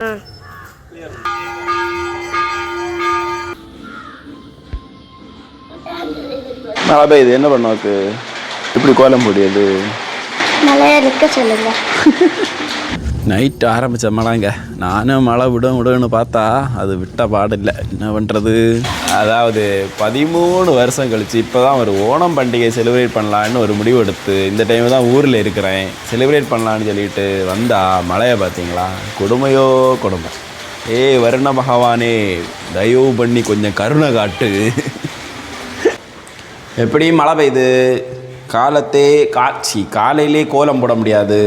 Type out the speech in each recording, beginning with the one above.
மழை பெய்யுது, என்ன பண்ணோக்கு இப்படி கோலம் போடியது? மழையா இருக்க சொல்லுங்க. நைட்டு ஆரம்பித்த மழைங்க. நானும் மழை விடுன்னு பார்த்தா அது விட்ட பாடில்லை. என்ன பண்ணுறது? அதாவது 13 வருஷம் கழித்து இப்போ தான் ஒரு ஓணம் பண்டிகை செலிப்ரேட் பண்ணலான்னு ஒரு முடிவு எடுத்து இந்த டைம் தான் ஊரில் இருக்கிறேன், செலிப்ரேட் பண்ணலான்னு சொல்லிட்டு வந்தா மழையை பார்த்தீங்களா? கொடுமையோ கொடுமை. வருண பகவானே, தயவு பண்ணி கொஞ்சம் கருணை காட்டு. எப்படியும் மழை பெய்யுது, காலையிலே கோலம் போட முடியாது,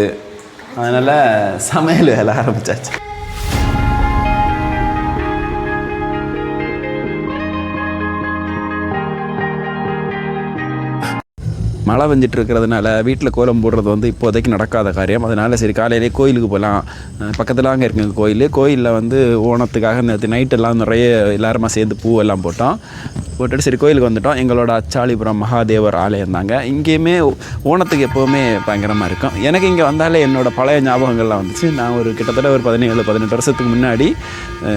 அதனால் சமையல் வேலை ஆரம்பித்தாச்சு. மழை பெஞ்சிட்டு இருக்கிறதுனால வீட்டில் கோலம் போடுறது வந்து இப்போதைக்கு நடக்காத காரியம். அதனால் சரி காலையிலே கோயிலுக்கு போகலாம். பக்கத்தில் அங்கே இருக்குங்க கோயிலில் வந்து ஓணத்துக்காக நேற்று நைட்டெல்லாம் நிறைய எல்லாருமா சேர்ந்து பூவெல்லாம் போட்டுட்டு சரி கோயிலுக்கு வந்துவிட்டோம். எங்களோட அச்சாலிபுரம் மகாதேவர் ஆலயம் தாங்க. இங்கேயுமே ஓணத்துக்கு எப்போவுமே பயங்கரமாக இருக்கும். எனக்கு இங்கே வந்தாலே என்னோடய பழைய ஞாபகங்கள்லாம் வந்துச்சு. நான் ஒரு கிட்டத்தட்ட ஒரு 17-18 வருஷத்துக்கு முன்னாடி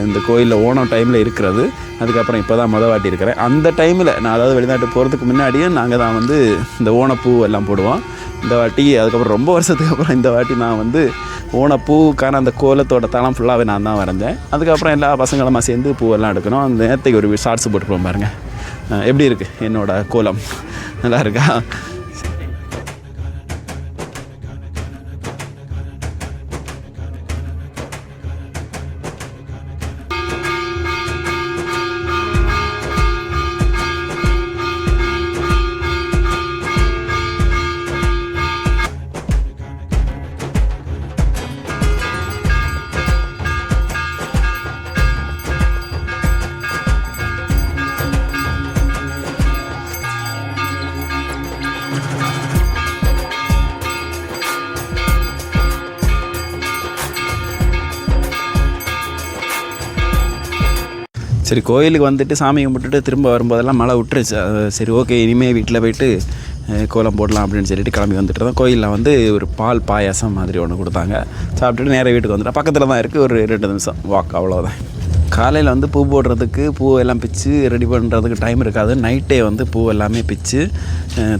இந்த கோயிலில் ஓணம் டைமில் இருக்கிறது. அதுக்கப்புறம் இப்போ தான் வாட்டி இருக்கிறேன். அந்த டைமில் நான் அதாவது வெளிநாட்டு போகிறதுக்கு முன்னாடியும் நாங்கள் தான் வந்து இந்த ஓணப்பூ எல்லாம் போடுவோம். இந்த வாட்டி அதுக்கப்புறம் ரொம்ப வருஷத்துக்கு அப்புறம் இந்த வாட்டி நான் வந்து ஓணப்பூக்கான அந்த கோலத்தோட தளம் ஃபுல்லாகவே நான் தான் வரைஞ்சேன். அதுக்கப்புறம் எல்லா பசங்களுமா சேர்ந்து பூவெல்லாம் எடுக்கணும். அந்த நேரத்துக்கு ஒரு ஷார்ட்ஸ் போட்டுருப்போம் பாருங்கள். எப்படி இருக்குது என்னோடய கோலம்? நல்லா இருக்கா? சரி கோயிலுக்கு வந்துட்டு சாமி கும்பிட்டுட்டு திரும்ப வரும்போதெல்லாம் மழை விட்டுருச்சு. சரி ஓகே, இனிமேல் வீட்டில் போய்ட்டு கோலம் போடலாம் அப்படின்னு சொல்லிட்டு கிளம்பி வந்துட்டு இருந்தோம். கோயிலில் வந்து ஒரு பால் பாயாசம் மாதிரி ஒன்று கொடுத்தாங்க. சாப்பிட்டுட்டு நேராக வீட்டுக்கு வந்துட்டோம். பக்கத்தில் தான் இருக்குது, ஒரு 2 நிமிஷம் வாக், அவ்வளோதான். காலையில் வந்து பூ போடுறதுக்கு பூவெல்லாம் பிச்சு ரெடி பண்ணுறதுக்கு டைம் இருக்காது. நைட்டே வந்து பூ எல்லாமே பிச்சு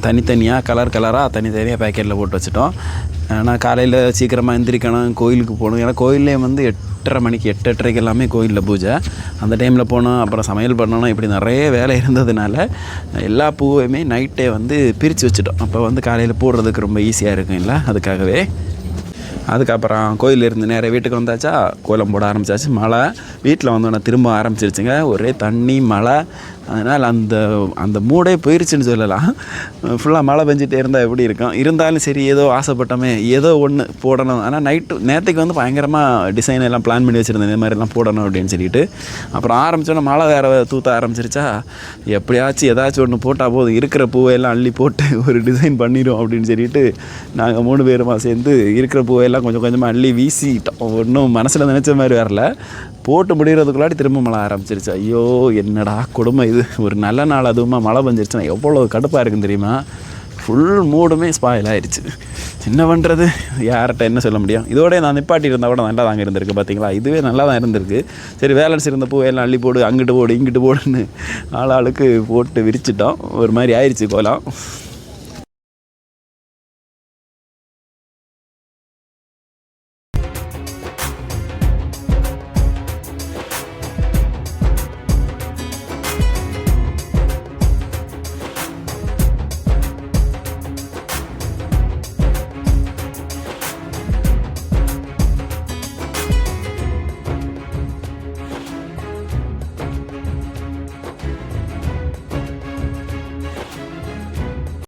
தனித்தனியாக கலராக தனித்தனியாக பேக்கெட்டில் போட்டு வச்சுட்டோம். ஆனால் காலையில் சீக்கிரமாக எந்திரிக்கணும், கோயிலுக்கு போகணும். ஏன்னா கோயிலே வந்து 8:30 மணிக்கு 8:30க்கு எல்லாமே கோயிலில் பூஜை. அந்த டைமில் போனோம், அப்புறம் சமையல் பண்ணணும், இப்படி நிறைய வேலை இருந்ததுனால எல்லா பூவையுமே நைட்டே வந்து பிரித்து வச்சுட்டோம். அப்போ வந்து காலையில் போடுறதுக்கு ரொம்ப ஈஸியாக இருக்கும் இல்லை, அதுக்காகவே. அதுக்கப்புறம் கோயிலிருந்து நேராக வீட்டுக்கு வந்தாச்சா, கோலம் போட ஆரம்பித்தாச்சு. மழை வீட்டில் வந்தோன்னே திரும்ப ஆரம்பிச்சிருச்சுங்க. ஒரே தண்ணி மழை. அதனால் அந்த மூடே போயிடுச்சுன்னு சொல்லலாம். ஃபுல்லாக மழை பெஞ்சிட்டே இருந்தால் எப்படி இருக்கும்? இருந்தாலும் சரி ஏதோ ஆசைப்பட்டோமே, ஏதோ ஒன்று போடணும். ஆனால் நேற்றுக்கு வந்து பயங்கரமாக டிசைன் எல்லாம் பிளான் பண்ணி வச்சுருந்தேன், இந்த மாதிரிலாம் போடணும் அப்படின்னு சொல்லிட்டு. அப்புறம் ஆரம்பித்தோன்னே மழை வேறு தூத்த ஆரம்பிச்சிருச்சா, எப்படியாச்சும் ஏதாச்சும் ஒன்று போட்டால் போதும், இருக்கிற பூவையெல்லாம் அள்ளி போட்டு ஒரு டிசைன் பண்ணிடும் அப்படின்னு சொல்லிட்டு நாங்கள் 3 பேருமா சேர்ந்து இருக்கிற பூவையெல்லாம் கொஞ்சம் கொஞ்சமாக அள்ளி வீசிட்டோம். ஒன்றும் மனசில் நினச்ச மாதிரி வரல. போட்டு முடிகிறதுக்குள்ளாடி திரும்ப மழை ஆரம்பிச்சிருச்சு. ஐயோ என்னடா கொடுமை இது! ஒரு நல்ல நாள் அதுவுமா மழை பெஞ்சிருச்சுன்னா எவ்வளோ கடுப்பாக இருக்குன்னு தெரியுமா? ஃபுல் மூடுமே ஸ்பாயில் ஆகிடுச்சு. என்ன பண்ணுறது? யார்கிட்ட என்ன சொல்ல முடியும்? இதோட நான் நிப்பாட்டி இருந்தால் கூட நல்லா தாங்க இருந்திருக்கு. பார்த்தீங்களா, இதுவே நல்லா தான் இருந்திருக்கு. சரி பேலன்ஸ் இருந்த பூவையெல்லாம் அள்ளி போடு, அங்கிட்டு போடு இங்கிட்டு போடுன்னு ஆளுக்கு போட்டு விரிச்சிட்டோம். ஒரு மாதிரி ஆயிடுச்சு கோலம்.